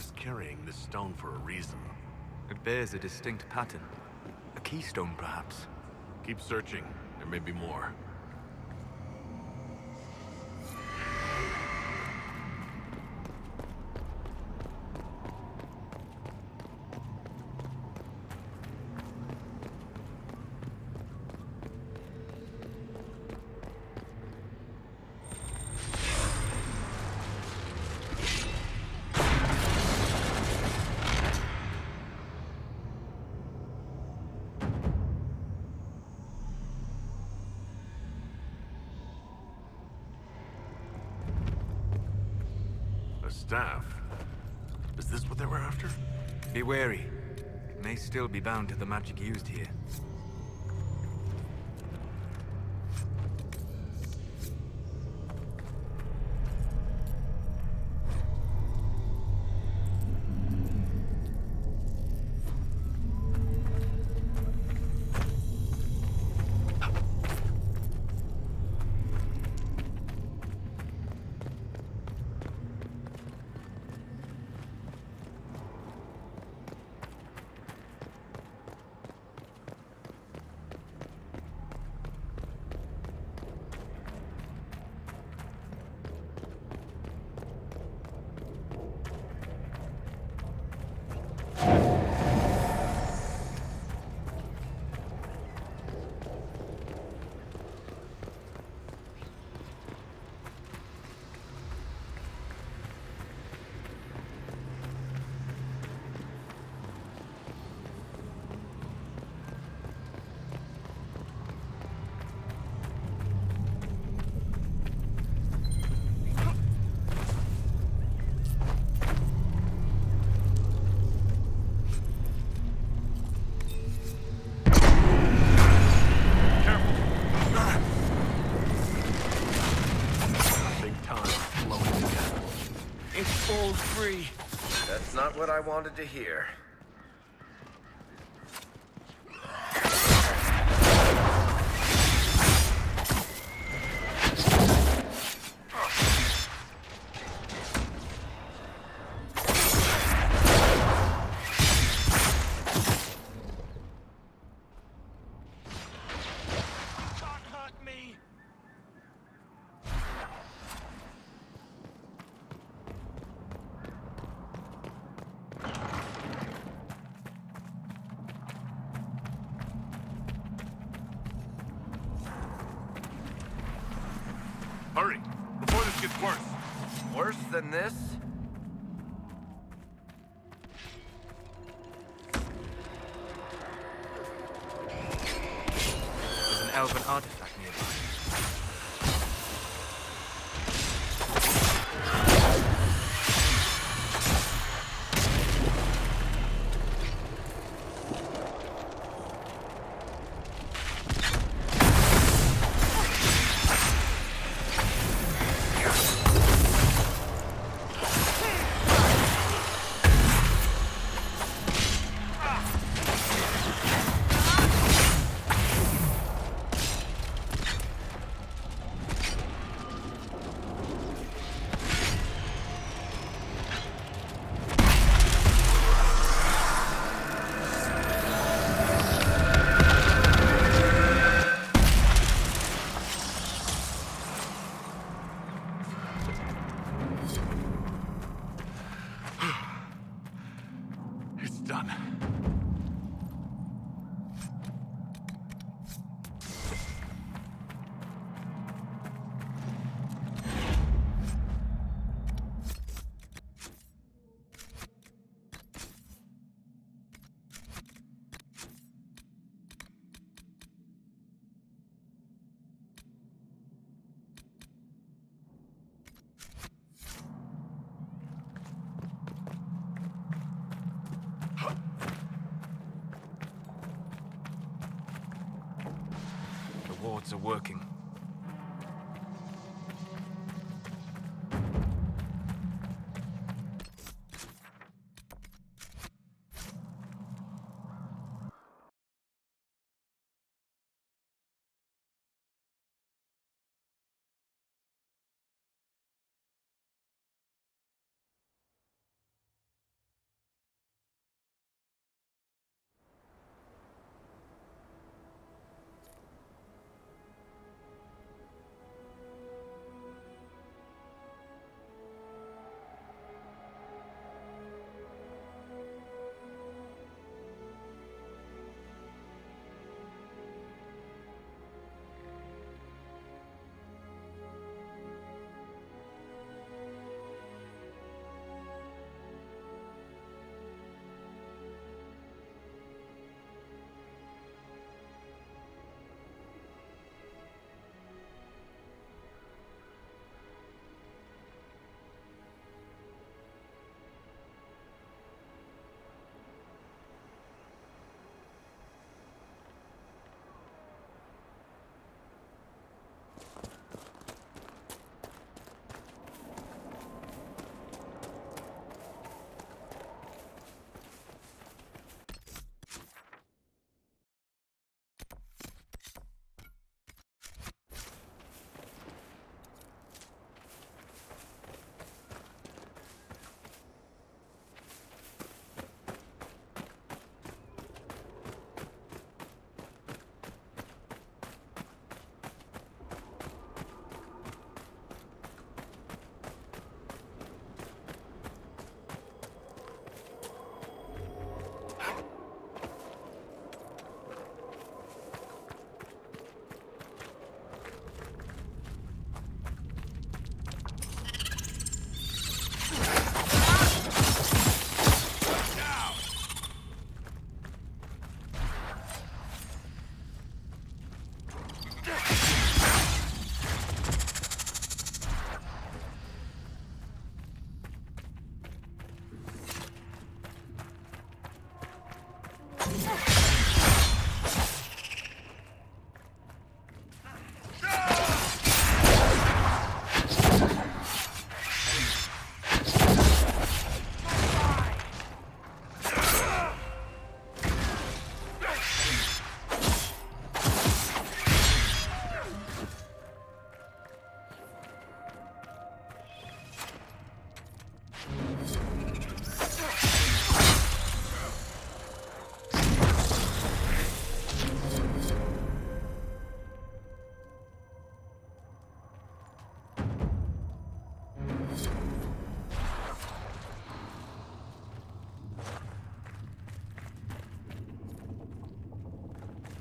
was carrying this stone for a reason. It bears a distinct pattern. A keystone, perhaps. Keep searching. There may be more. Staff. Is this what they were after? Be wary. It may still be bound to the magic used here. All free. That's not what I wanted to hear. Hurry, before this gets worse. Worse than this? There's an elven artifact nearby. It's done. The wards are working.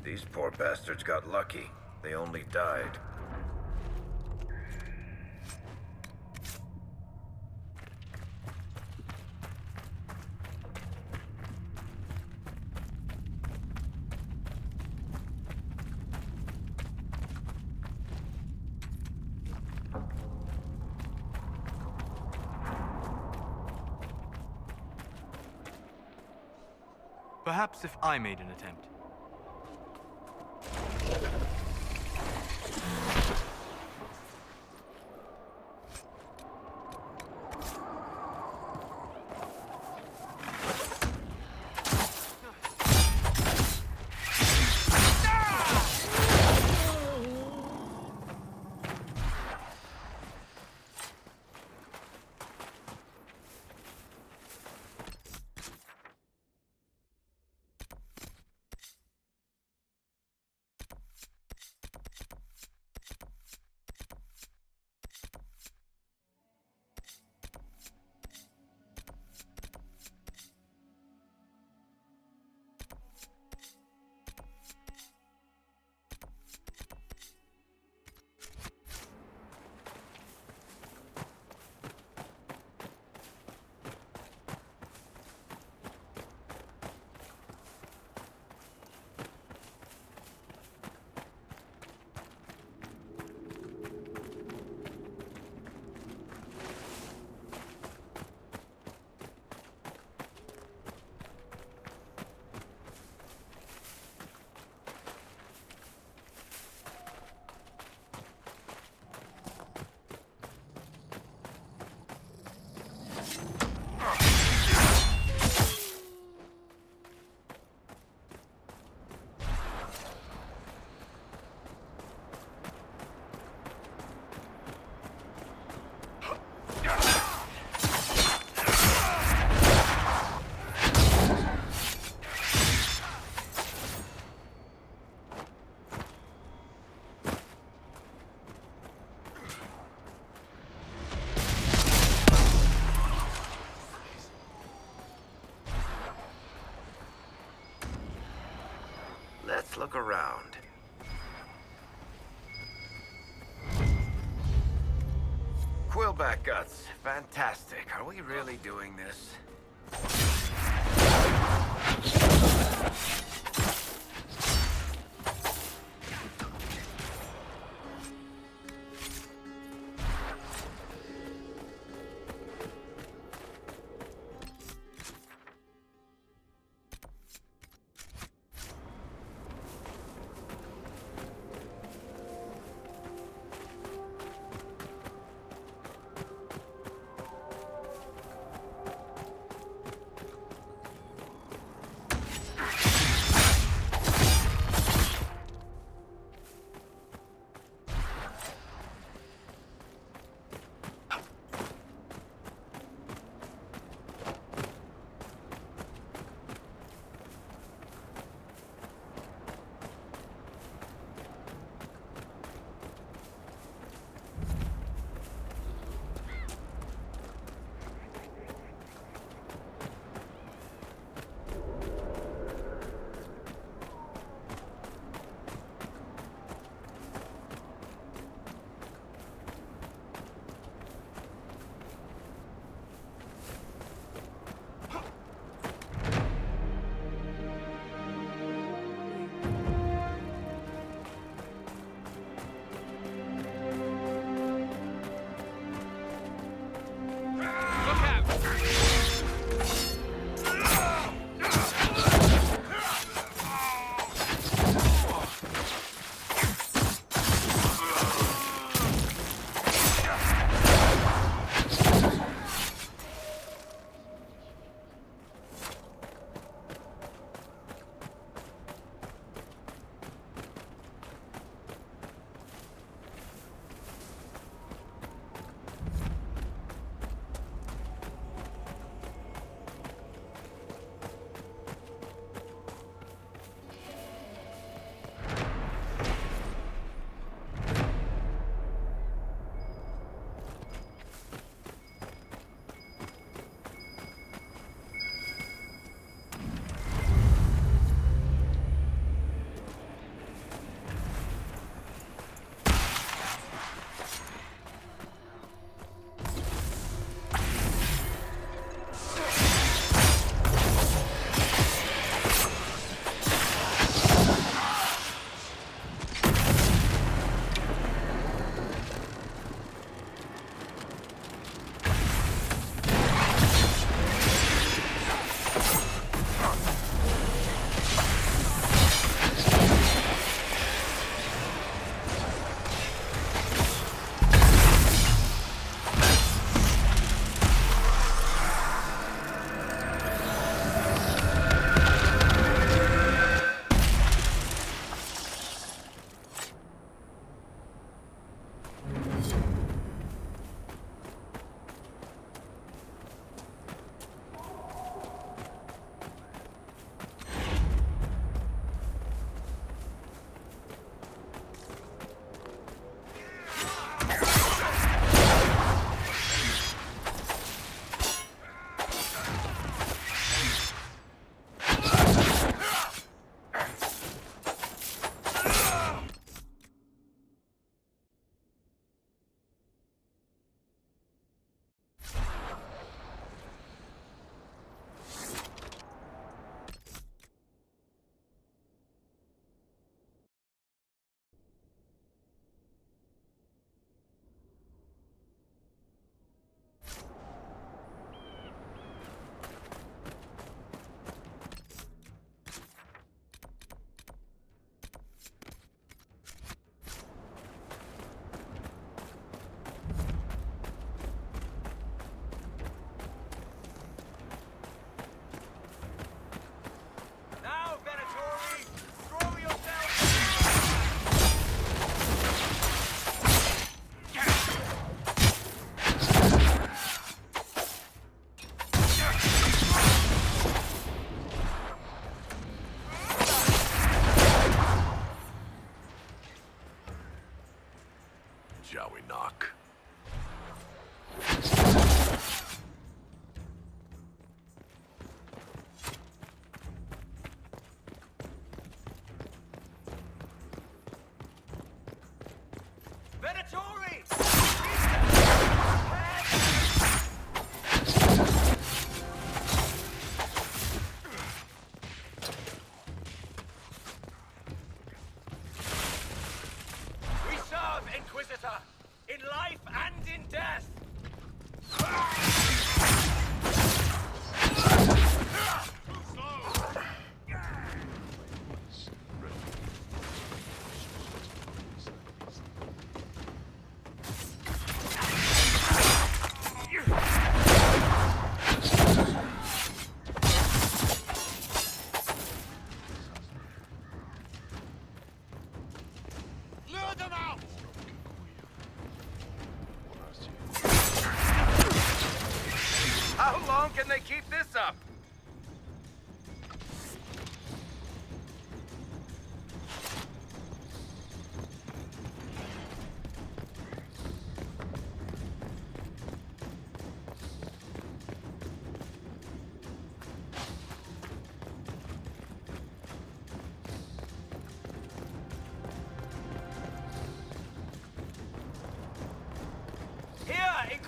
These poor bastards got lucky. They only died. Perhaps if I made an attempt. Let's look around. Quillback guts. Fantastic. Are we really doing this?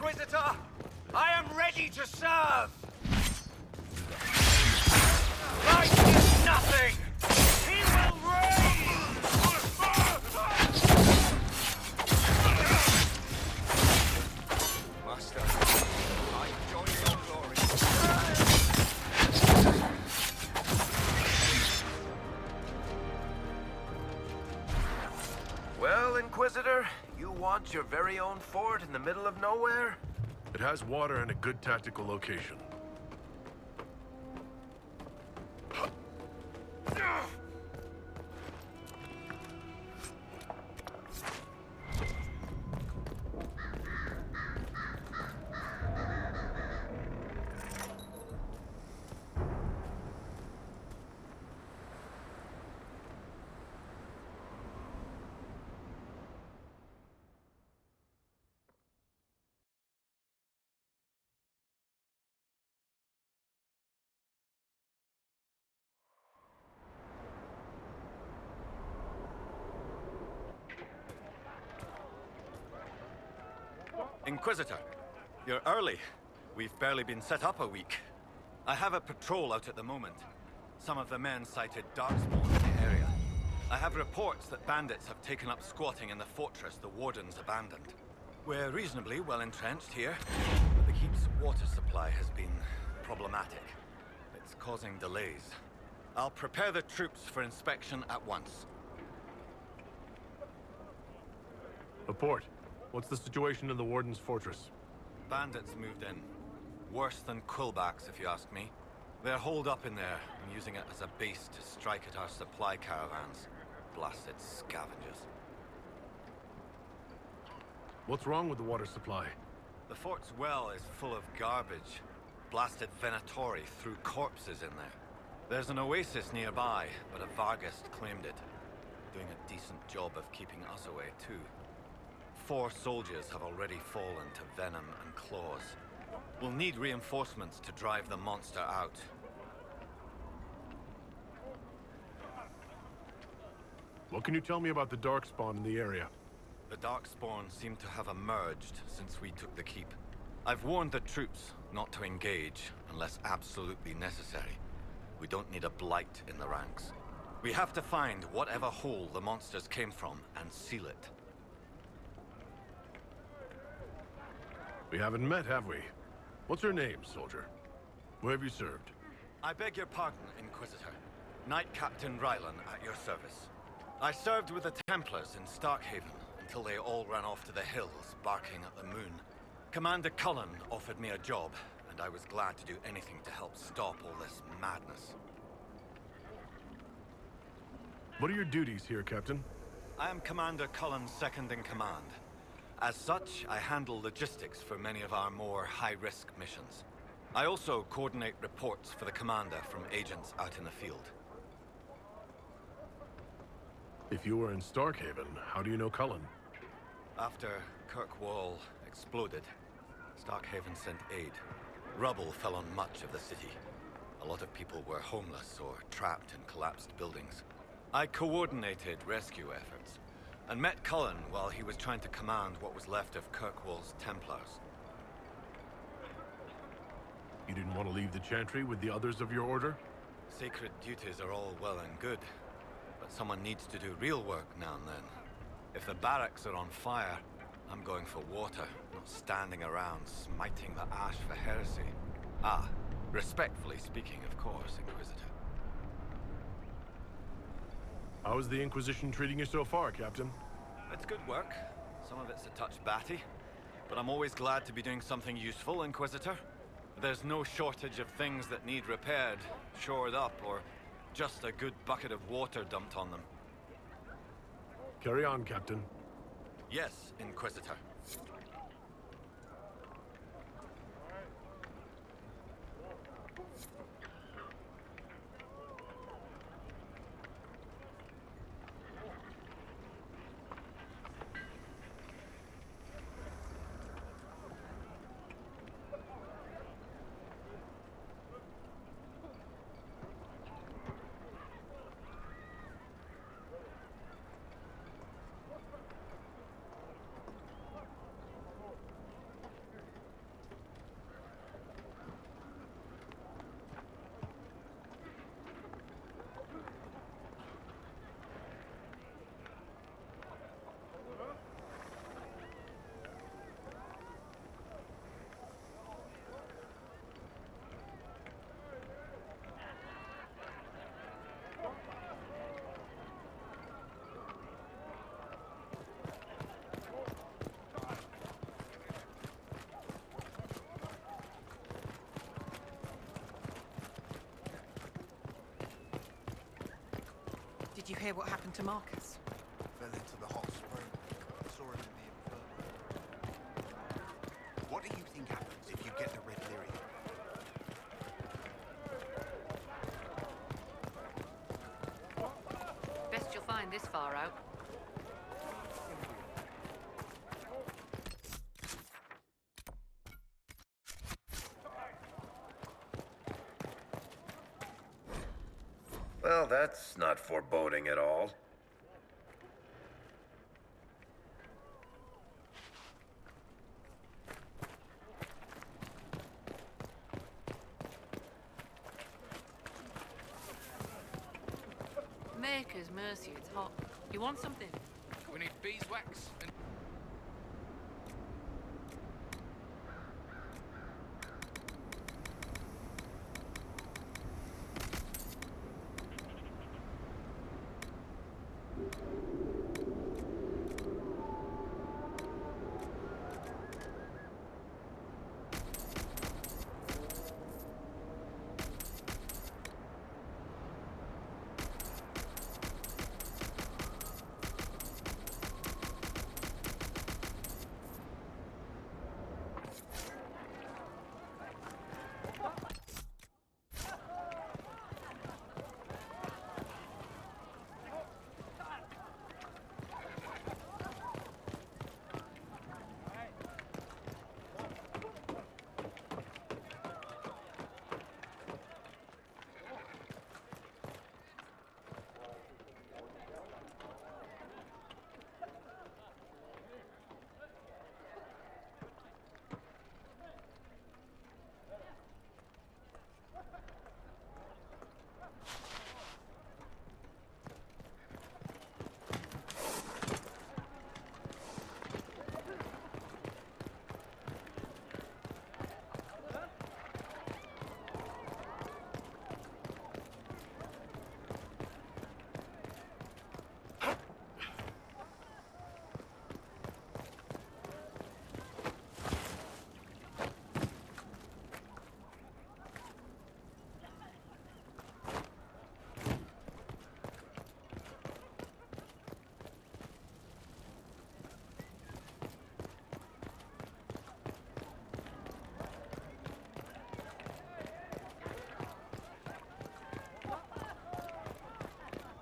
Inquisitor! I am ready to serve! Light is nothing! He will reign! Master, I join your glory. Well, Inquisitor, you want your very own fort in the middle of nowhere? It has water and a good tactical location. Inquisitor, you're early. We've barely been set up a week. I have a patrol out at the moment. Some of the men cited darkspawn in the area. I have reports that bandits have taken up squatting in the fortress the wardens abandoned. We're reasonably well entrenched here, but the keep's water supply has been problematic. It's causing delays. I'll prepare the troops for inspection at once. Report. What's the situation in the Warden's fortress? Bandits moved in. Worse than quillbacks, if you ask me. They're holed up in there and using it as a base to strike at our supply caravans. Blasted scavengers. What's wrong with the water supply? The fort's well is full of garbage. Blasted Venatori threw corpses in there. There's an oasis nearby, but a Vargist claimed it. Doing a decent job of keeping us away, too. 4 soldiers have already fallen to venom and claws. We'll need reinforcements to drive the monster out. What can you tell me about the darkspawn in the area? The Darkspawn seem to have emerged since we took the keep. I've warned the troops not to engage unless absolutely necessary. We don't need a blight in the ranks. We have to find whatever hole the monsters came from and seal it. We haven't met, have we? What's your name, soldier? Where have you served? I beg your pardon, Inquisitor. Knight Captain Rylan at your service. I served with the Templars in Starkhaven until they all ran off to the hills, barking at the moon. Commander Cullen offered me a job, and I was glad to do anything to help stop all this madness. What are your duties here, Captain? I am Commander Cullen's second-in-command. As such, I handle logistics for many of our more high-risk missions. I also coordinate reports for the commander from agents out in the field. If you were in Starkhaven, how do you know Cullen? After Kirkwall exploded, Starkhaven sent aid. Rubble fell on much of the city. A lot of people were homeless or trapped in collapsed buildings. I coordinated rescue efforts, and met Cullen while he was trying to command what was left of Kirkwall's Templars. You didn't want to leave the Chantry with the others of your order? Sacred duties are all well and good, but someone needs to do real work now and then. If the barracks are on fire, I'm going for water, not standing around smiting the ash for heresy. Ah, respectfully speaking, of course, Inquisitor. How is the Inquisition treating you so far, Captain? It's good work. Some of it's a touch batty, but I'm always glad to be doing something useful, Inquisitor. There's no shortage of things that need repaired, shored up, or just a good bucket of water dumped on them. Carry on, Captain. Yes, Inquisitor. hear what happened to Marcus? Fell into the hot spring. Saw him in the inferno. What do you think happens if you get the red lyrium? Best you'll find this far out. Well, that's not foreboding at all. Maker's mercy, it's hot. You want something? We need beeswax and...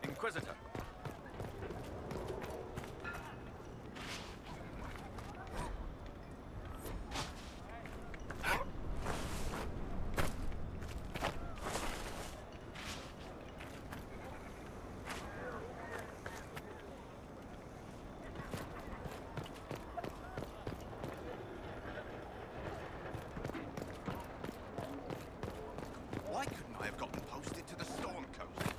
Inquisitor. Why couldn't I have gotten posted to the Storm Coast?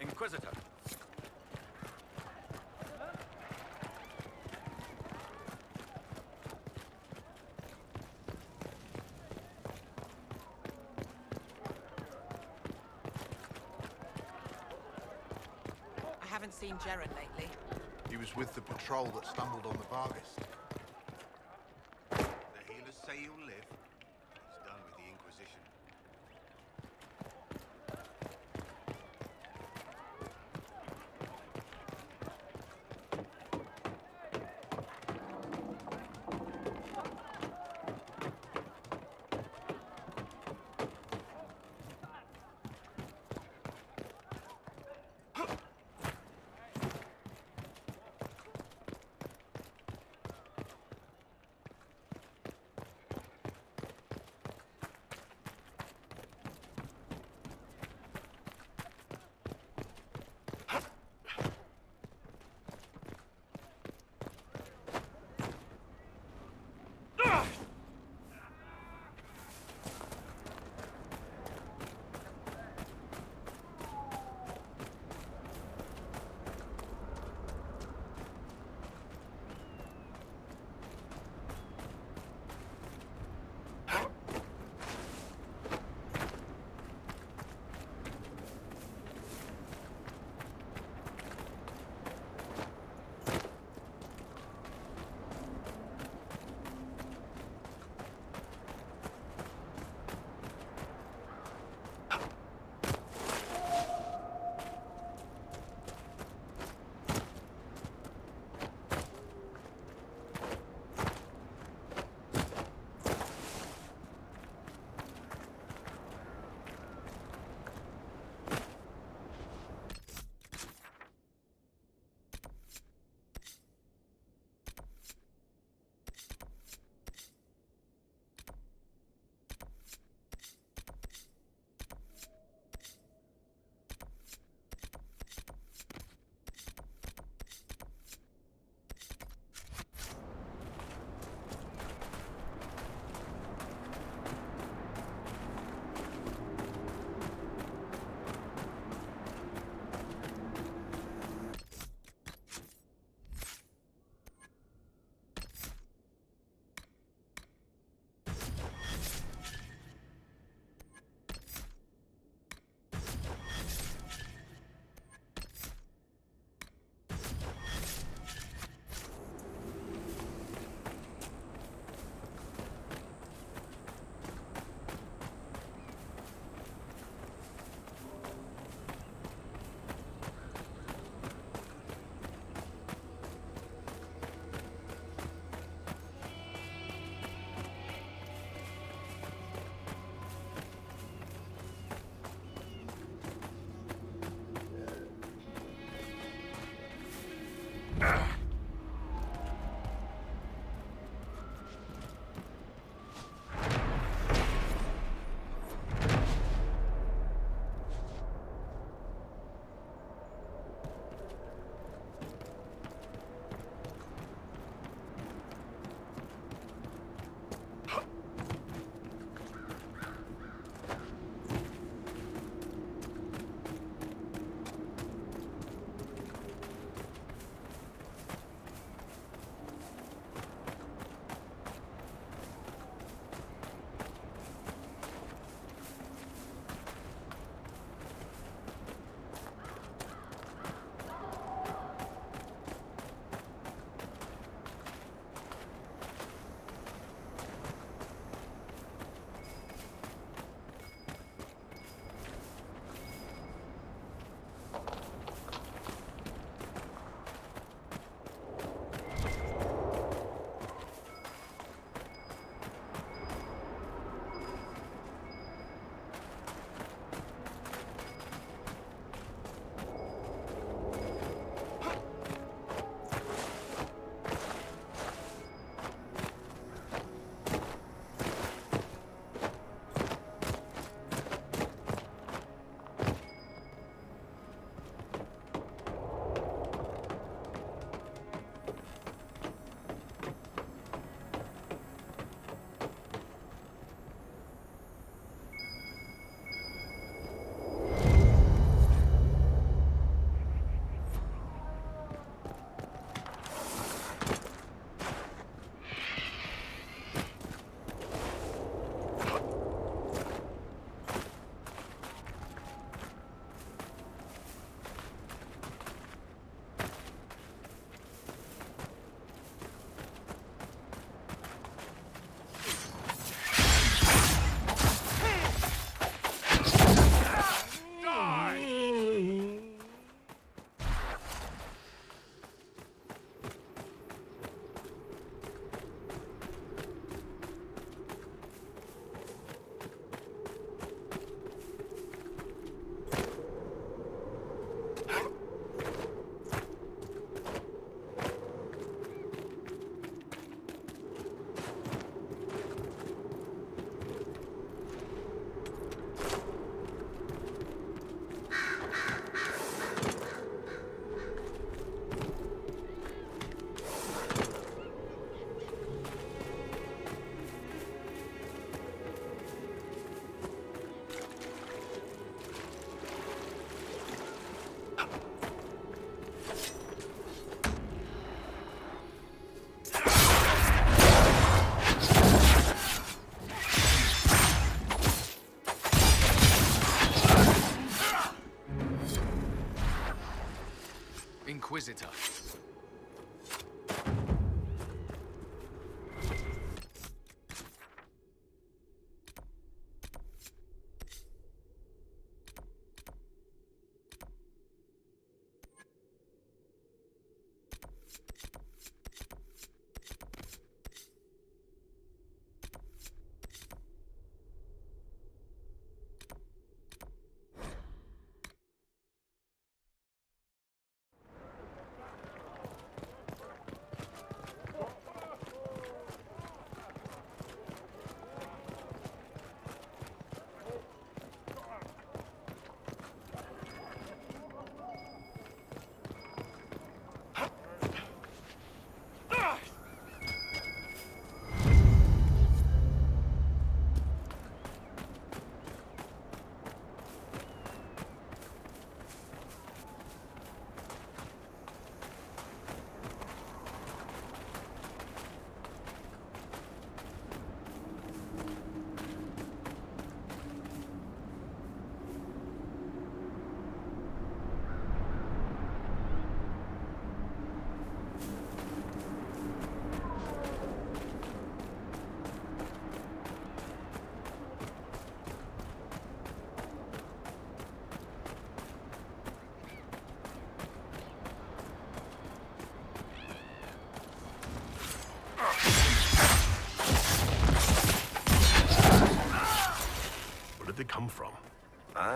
Inquisitor. I haven't seen Jaren lately. He was with the patrol that stumbled on the Vargas. The healers say he'll live. He's done with the Inquisition.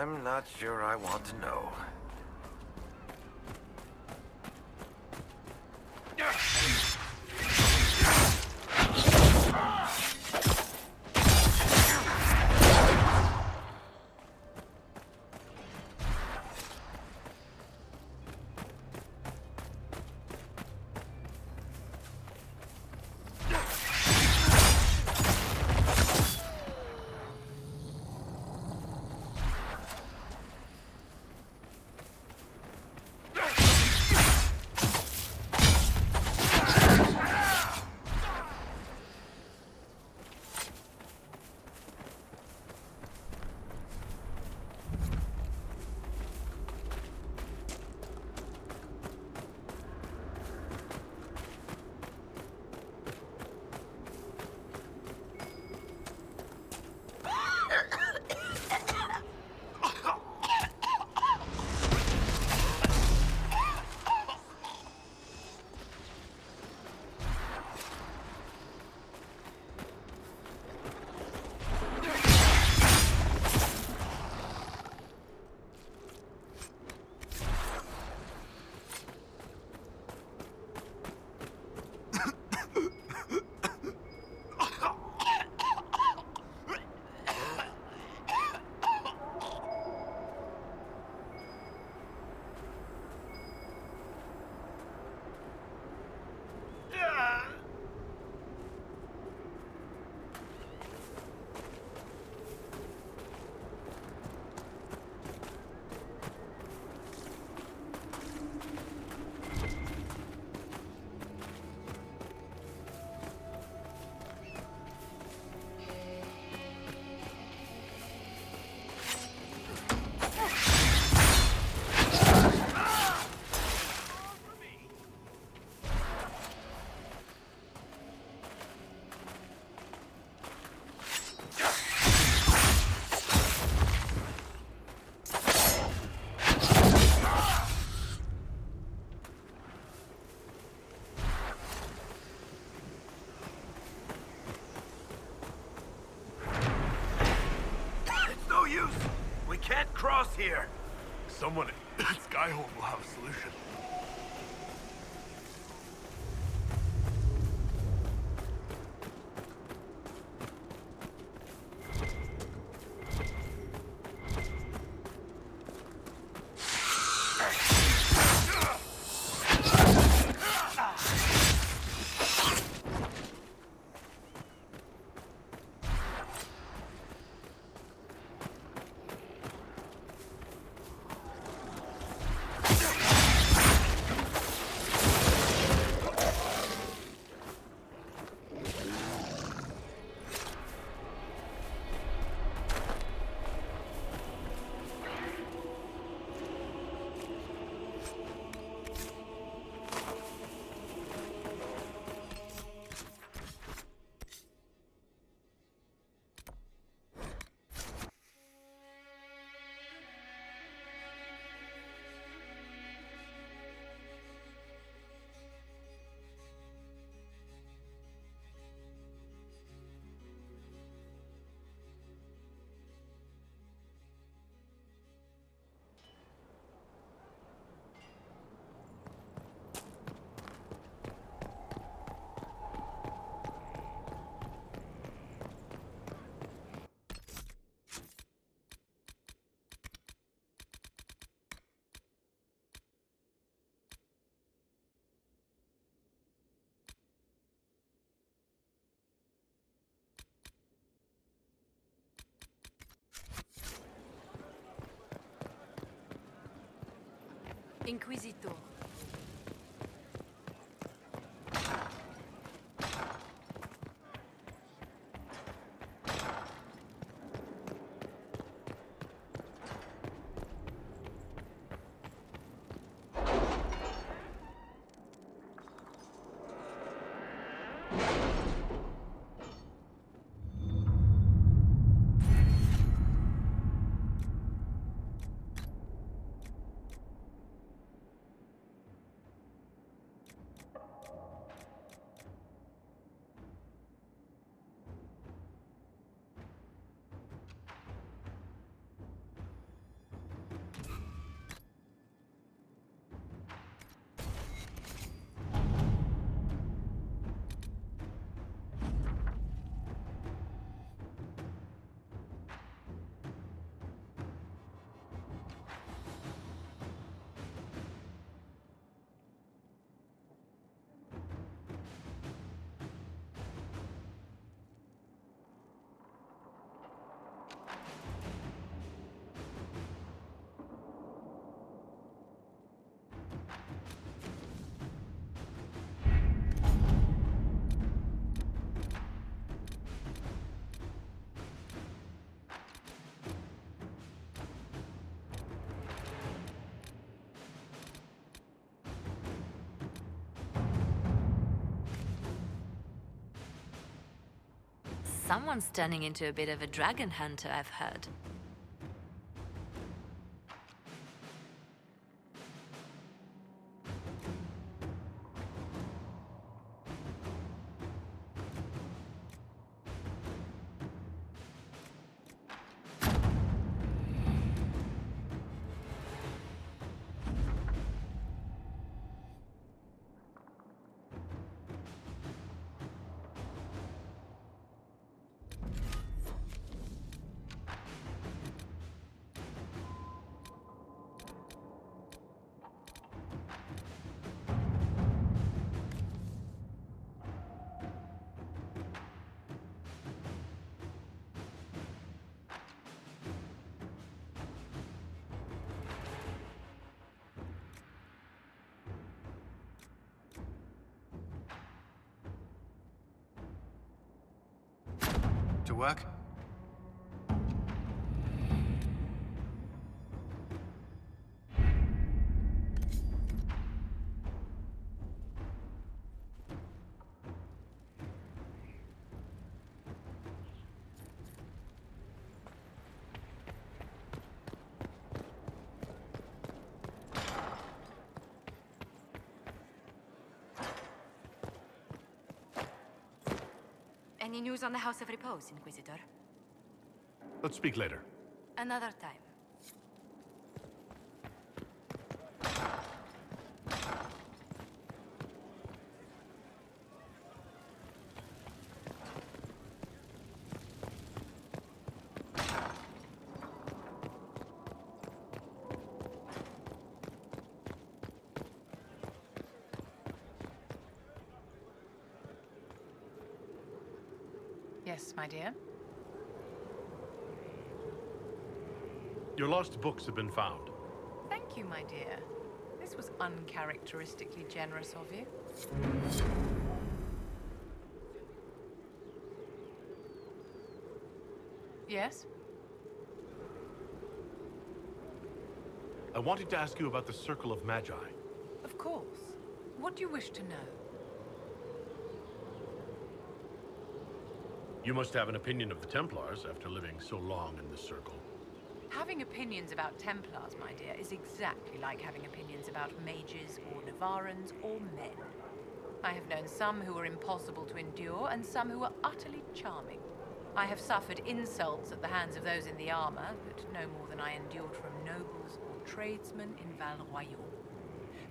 I'm not sure I want to know. We can't cross here. Someone at Skyhold will have a solution. Inquisitor. Someone's turning into a bit of a dragon hunter, I've heard. To work? Any news on the House of Repose, Inquisitor? Let's speak later. Another time. Yes, my dear. Your lost books have been found. Thank you, my dear. This was uncharacteristically generous of you. Yes? I wanted to ask you about the Circle of Magi. Of course. What do you wish to know? You must have an opinion of the Templars after living so long in this circle. Having opinions about Templars, my dear, is exactly like having opinions about mages or Navarrans or men. I have known some who were impossible to endure and some who were utterly charming. I have suffered insults at the hands of those in the armor, but no more than I endured from nobles or tradesmen in Val Royal.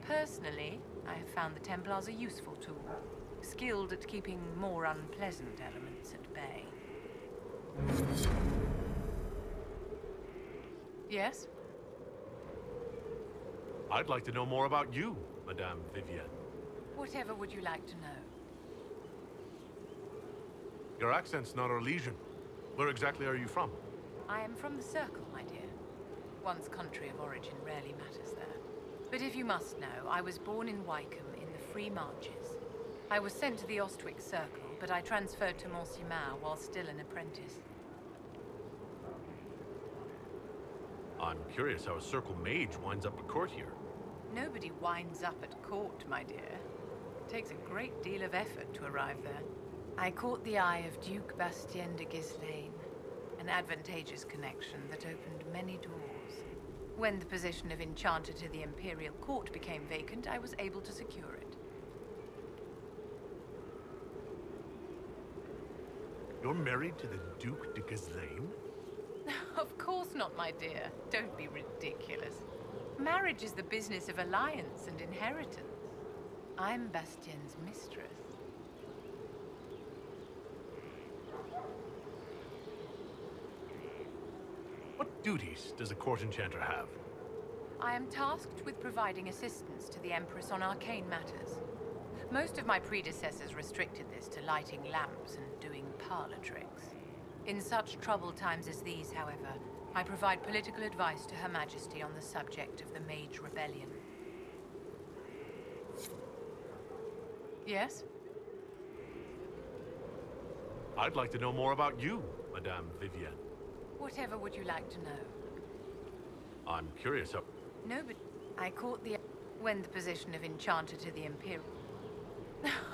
Personally, I have found the Templars a useful tool, skilled at keeping more unpleasant elements at bay. Yes? I'd like to know more about you, Madame Vivienne. Whatever would you like to know? Your accent's not Orlesian. Where exactly are you from? I am from the Circle, my dear. One's country of origin rarely matters there. But if you must know, I was born in Wycombe in the Free Marches. I was sent to the Ostwick Circle, but I transferred to Monsignor while still an apprentice. I'm curious how a Circle mage winds up at court here. Nobody winds up at court, my dear. It takes a great deal of effort to arrive there. I caught the eye of Duke Bastien de Ghislaine, an advantageous connection that opened many doors. When the position of Enchanter to the Imperial Court became vacant, I was able to secure it. You're married to the Duke de Ghislaine? Of course not, my dear. Don't be ridiculous. Marriage is the business of alliance and inheritance. I'm Bastien's mistress. What duties does a court enchanter have? I am tasked with providing assistance to the Empress on arcane matters. Most of my predecessors restricted this to lighting lamps and doing parlor tricks. In such troubled times as these, however, I provide political advice to Her Majesty on the subject of the Mage Rebellion. Yes? I'd like to know more about you, Madame Vivienne. Whatever would you like to know? I'm curious how... No, but I caught the... when the position of Enchanter to the Imperial...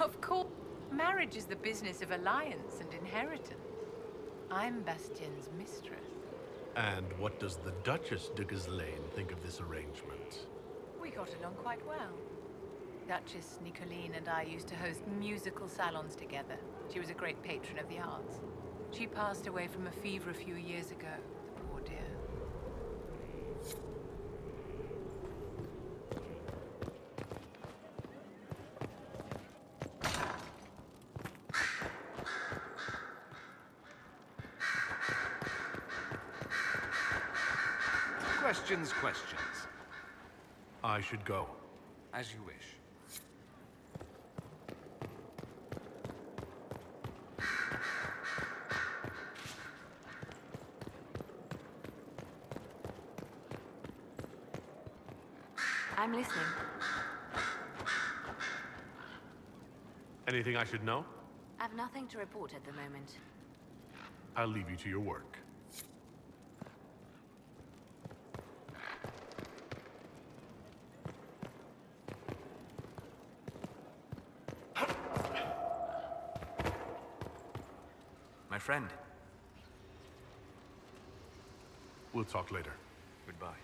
Of course, marriage is the business of alliance and inheritance. I'm Bastien's mistress. And what does the Duchess de Ghislaine think of this arrangement? We got along quite well. Duchess Nicoline and I used to host musical salons together. She was a great patron of the arts. She passed away from a fever a few years ago, the poor dear. Questions. I should go. As you wish. I'm listening. Anything I should know? I've nothing to report at the moment. I'll leave you to your work. My friend. We'll talk later. Goodbye.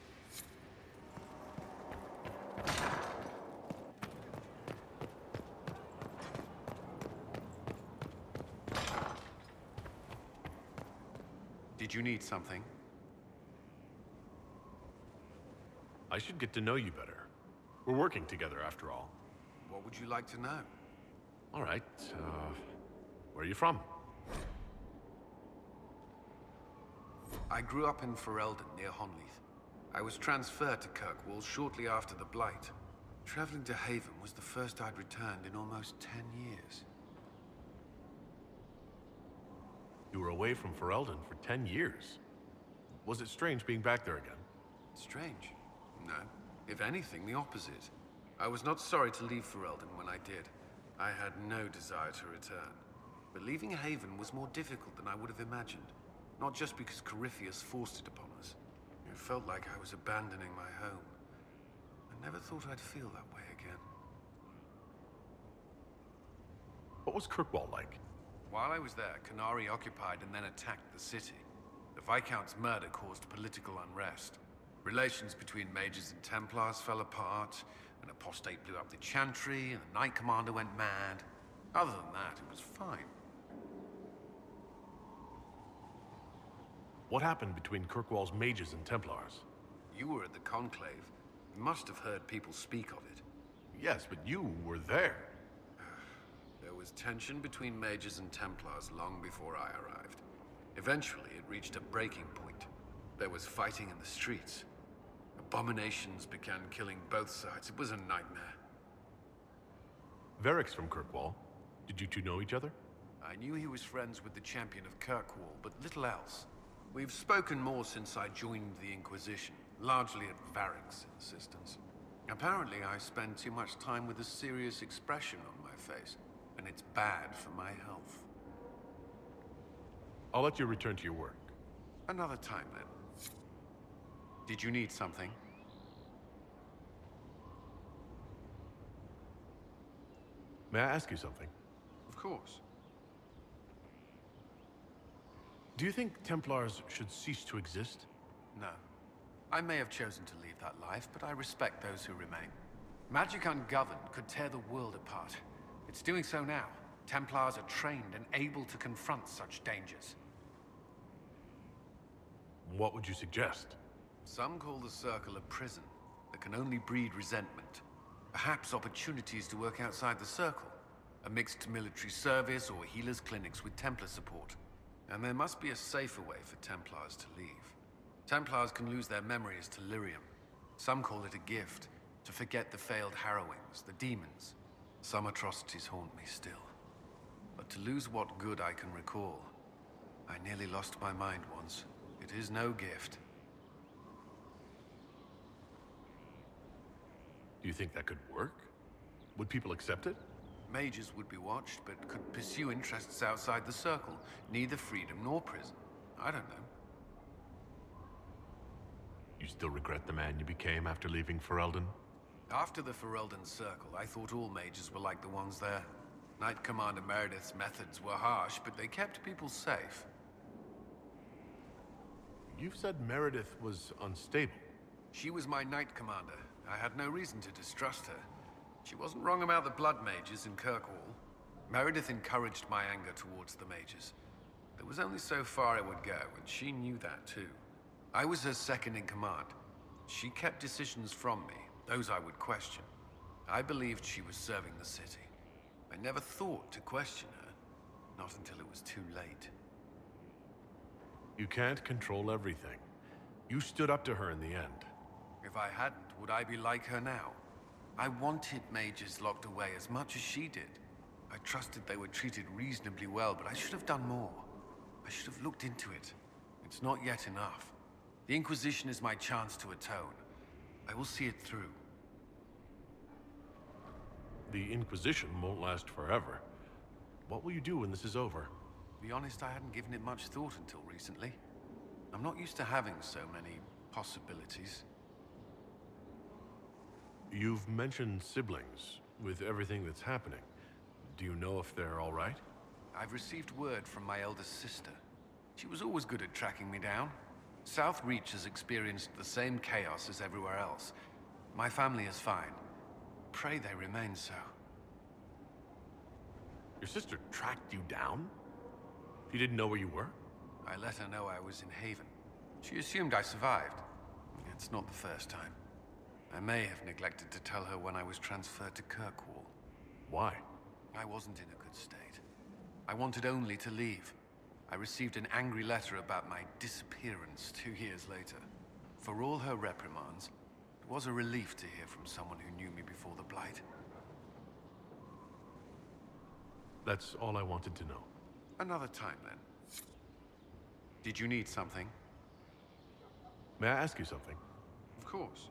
Did you need something? I should get to know you better. We're working together, after all. What would you like to know? All right, where are you from? I grew up in Ferelden, near Honleath. I was transferred to Kirkwall shortly after the Blight. Traveling to Haven was the first I'd returned in almost 10 years. You were away from Ferelden for 10 years. Was it strange being back there again? Strange? No. If anything, the opposite. I was not sorry to leave Ferelden when I did. I had no desire to return. But leaving Haven was more difficult than I would have imagined. Not just because Corypheus forced it upon us. It felt like I was abandoning my home. I never thought I'd feel that way again. What was Kirkwall like? While I was there, Canary occupied and then attacked the city. The Viscount's murder caused political unrest. Relations between mages and Templars fell apart, an apostate blew up the Chantry, and the Knight Commander went mad. Other than that, it was fine. What happened between Kirkwall's mages and Templars? You were at the Conclave. You must have heard people speak of it. Yes, but you were there. There was tension between mages and Templars long before I arrived. Eventually, it reached a breaking point. There was fighting in the streets. Abominations began killing both sides. It was a nightmare. Varric's from Kirkwall. Did you two know each other? I knew he was friends with the champion of Kirkwall, but little else. We've spoken more since I joined the Inquisition, largely at Varric's insistence. Apparently, I spend too much time with a serious expression on my face, and it's bad for my health. I'll let you return to your work. Another time, then. Did you need something? May I ask you something? Of course. Do you think Templars should cease to exist? No. I may have chosen to leave that life, but I respect those who remain. Magic ungoverned could tear the world apart. It's doing so now. Templars are trained and able to confront such dangers. What would you suggest? Some call the Circle a prison that can only breed resentment. Perhaps opportunities to work outside the Circle. A mixed military service or healers' clinics with Templar support. And there must be a safer way for Templars to leave. Templars can lose their memories to lyrium. Some call it a gift, to forget the failed harrowings, the demons. Some atrocities haunt me still. But to lose what good I can recall, I nearly lost my mind once. It is no gift. Do you think that could work? Would people accept it? Mages would be watched, but could pursue interests outside the Circle. Neither freedom nor prison. I don't know. You still regret the man you became after leaving Ferelden? After the Ferelden Circle, I thought all mages were like the ones there. Knight Commander Meredith's methods were harsh, but they kept people safe. You've said Meredith was unstable. She was my knight commander. I had no reason to distrust her. She wasn't wrong about the blood mages in Kirkwall. Meredith encouraged my anger towards the mages. There was only so far it would go, and she knew that too. I was her second in command. She kept decisions from me, those I would question. I believed she was serving the city. I never thought to question her, not until it was too late. You can't control everything. You stood up to her in the end. If I hadn't, would I be like her now? I wanted mages locked away as much as she did. I trusted they were treated reasonably well, but I should have done more. I should have looked into it. It's not yet enough. The Inquisition is my chance to atone. I will see it through. The Inquisition won't last forever. What will you do when this is over? To be honest, I hadn't given it much thought until recently. I'm not used to having so many possibilities. You've mentioned siblings. With everything that's happening, do you know if they're all right? I've received word from my eldest sister. She was always good at tracking me down. South Reach has experienced the same chaos as everywhere else. My family is fine. Pray they remain so. Your sister tracked you down? She didn't know where you were? I let her know I was in Haven. She assumed I survived. It's not the first time. I may have neglected to tell her when I was transferred to Kirkwall. Why? I wasn't in a good state. I wanted only to leave. I received an angry letter about my disappearance 2 years later. For all her reprimands, it was a relief to hear from someone who knew me before the Blight. That's all I wanted to know. Another time, then. Did you need something? May I ask you something? Of course.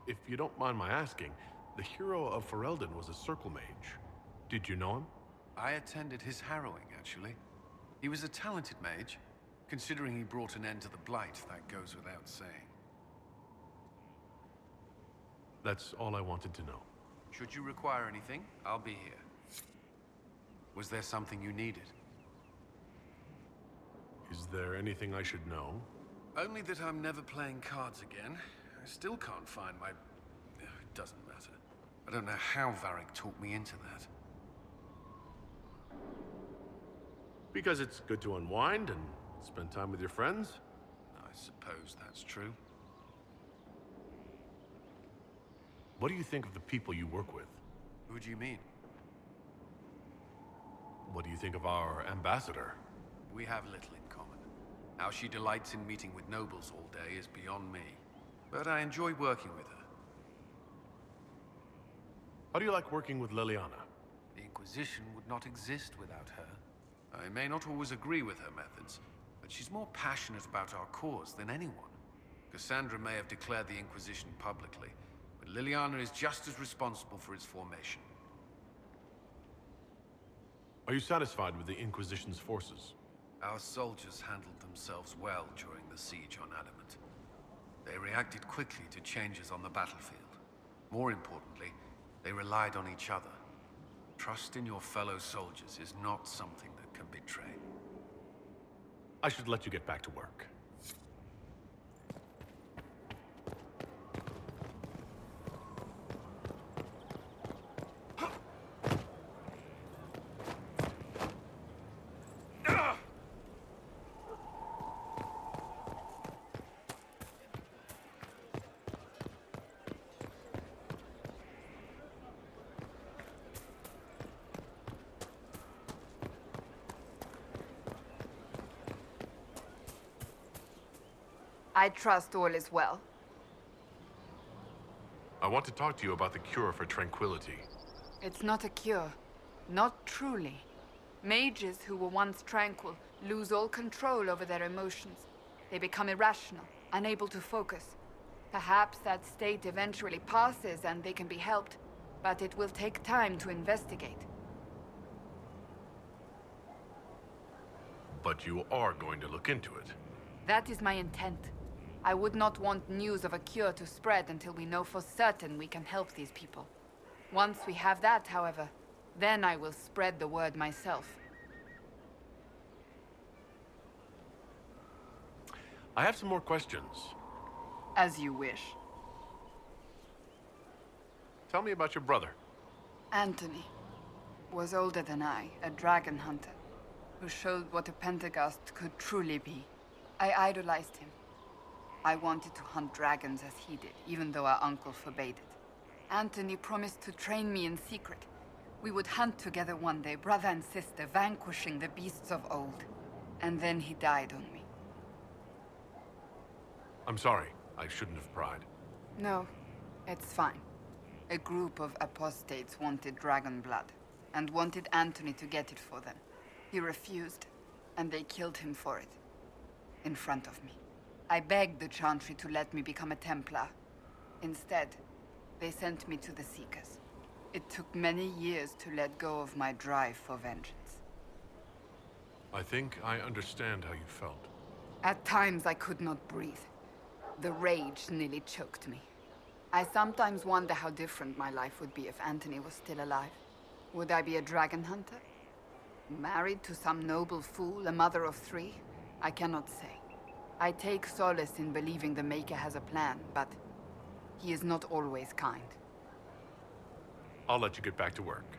If you don't mind my asking, the hero of Ferelden was a circle mage. Did you know him? I attended his harrowing, actually. He was a talented mage. Considering he brought an end to the Blight, that goes without saying. That's all I wanted to know. Should you require anything, I'll be here. Was there something you needed? Is there anything I should know? Only that I'm never playing cards again. I still can't find my... It doesn't matter. I don't know how Varric talked me into that. Because it's good to unwind and spend time with your friends? I suppose that's true. What do you think of the people you work with? Who do you mean? What do you think of our ambassador? We have little in common. How she delights in meeting with nobles all day is beyond me. But I enjoy working with her. How do you like working with Liliana? The Inquisition would not exist without her. I may not always agree with her methods, but she's more passionate about our cause than anyone. Cassandra may have declared the Inquisition publicly, but Liliana is just as responsible for its formation. Are you satisfied with the Inquisition's forces? Our soldiers handled themselves well during the siege on Adamant. They reacted quickly to changes on the battlefield. More importantly, they relied on each other. Trust in your fellow soldiers is not something that can betray. I should let you get back to work. I trust all is well. I want to talk to you about the cure for tranquility. It's not a cure. Not truly. Mages who were once tranquil lose all control over their emotions. They become irrational, unable to focus. Perhaps that state eventually passes and they can be helped, but it will take time to investigate. But you are going to look into it. That is my intent. I would not want news of a cure to spread until we know for certain we can help these people. Once we have that, however, then I will spread the word myself. I have some more questions. As you wish. Tell me about your brother. Anthony was older than I, a dragon hunter, who showed what a Pentagast could truly be. I idolized him. I wanted to hunt dragons as he did, even though our uncle forbade it. Anthony promised to train me in secret. We would hunt together one day, brother and sister, vanquishing the beasts of old. And then he died on me. I'm sorry. I shouldn't have pried. No, it's fine. A group of apostates wanted dragon blood, and wanted Anthony to get it for them. He refused, and they killed him for it. In front of me. I begged the Chantry to let me become a Templar. Instead, they sent me to the Seekers. It took many years to let go of my drive for vengeance. I think I understand how you felt. At times I could not breathe. The rage nearly choked me. I sometimes wonder how different my life would be if Anthony was still alive. Would I be a dragon hunter? Married to some noble fool, a mother of 3? I cannot say. I take solace in believing the Maker has a plan, but he is not always kind. I'll let you get back to work.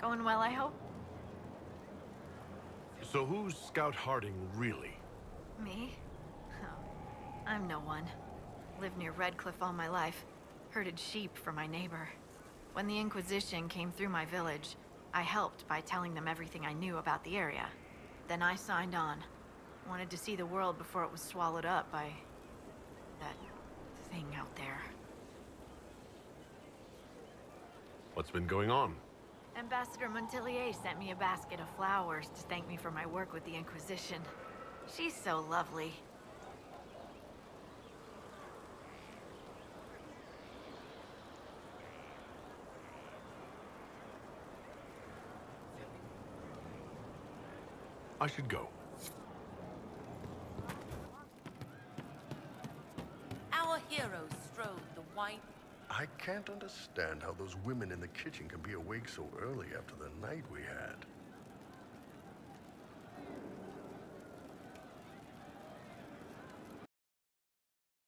Going well, I hope? So who's Scout Harding, really? Me? Oh, I'm no one. Lived near Redcliffe all my life. Herded sheep for my neighbor. When the Inquisition came through my village, I helped by telling them everything I knew about the area. Then I signed on. Wanted to see the world before it was swallowed up by that thing out there. What's been going on? Ambassador Montilier sent me a basket of flowers to thank me for my work with the Inquisition. She's so lovely. I should go. Our heroes strode the white. I can't understand how those women in the kitchen can be awake so early after the night we had.